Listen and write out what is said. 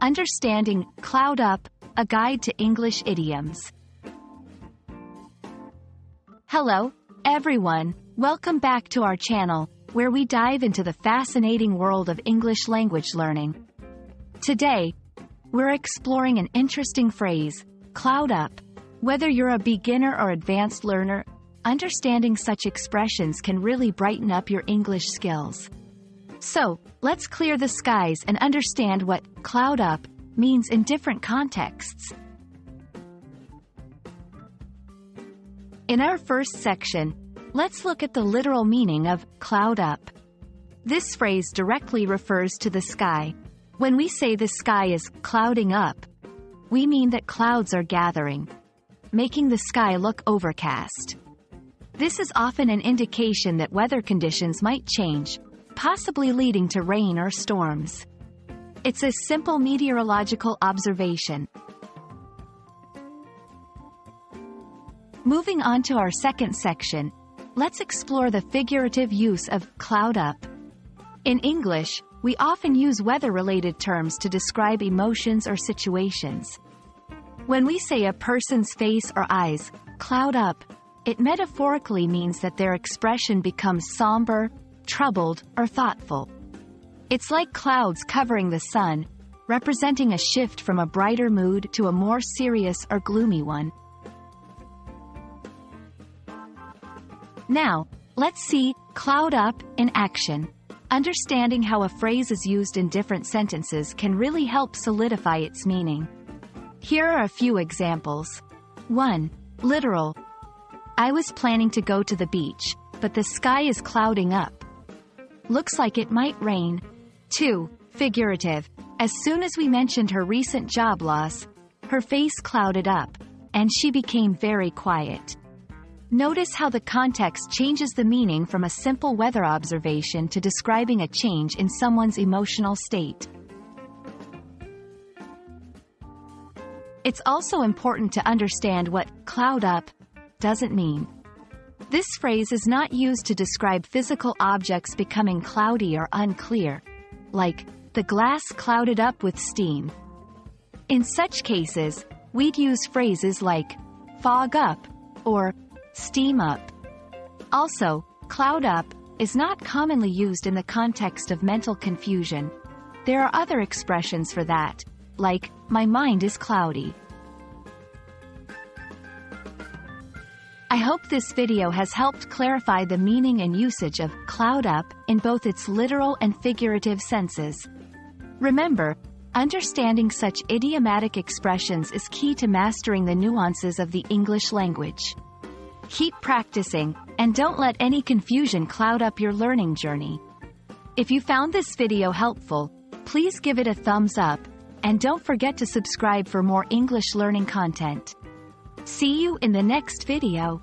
Understanding Cloud Up, a guide to English idioms. Hello, everyone. Welcome back to our channel, where we dive into the fascinating world of English language learning. Today, we're exploring an interesting phrase, cloud up. Whether you're a beginner or advanced learner, understanding such expressions can really brighten up your English skills. So, let's clear the skies and understand what cloud up means in different contexts. In our first section, let's look at the literal meaning of cloud up. This phrase directly refers to the sky. When we say the sky is clouding up, we mean that clouds are gathering, making the sky look overcast. This is often an indication that weather conditions might change, possibly leading to rain or storms. It's a simple meteorological observation. Moving on to our second section, let's explore the figurative use of cloud up. In English, we often use weather-related terms to describe emotions or situations. When we say a person's face or eyes cloud up, it metaphorically means that their expression becomes somber, troubled, or thoughtful. It's like clouds covering the sun, representing a shift from a brighter mood to a more serious or gloomy one. Now, let's see cloud up in action. Understanding how a phrase is used in different sentences can really help solidify its meaning. Here are a few examples. 1. Literal. I was planning to go to the beach, but the sky is clouding up. Looks like it might rain. 2. Figurative. As soon as we mentioned her recent job loss, her face clouded up, and she became very quiet. Notice how the context changes the meaning from a simple weather observation to describing a change in someone's emotional state. It's also important to understand what cloud up doesn't mean. This phrase is not used to describe physical objects becoming cloudy or unclear, like, the glass clouded up with steam. In such cases, we'd use phrases like, fog up, or steam up. Also, cloud up is not commonly used in the context of mental confusion. There are other expressions for that, like, my mind is cloudy. I hope this video has helped clarify the meaning and usage of cloud up in both its literal and figurative senses. Remember, understanding such idiomatic expressions is key to mastering the nuances of the English language. Keep practicing, and don't let any confusion cloud up your learning journey. If you found this video helpful, please give it a thumbs up, and don't forget to subscribe for more English learning content. See you in the next video.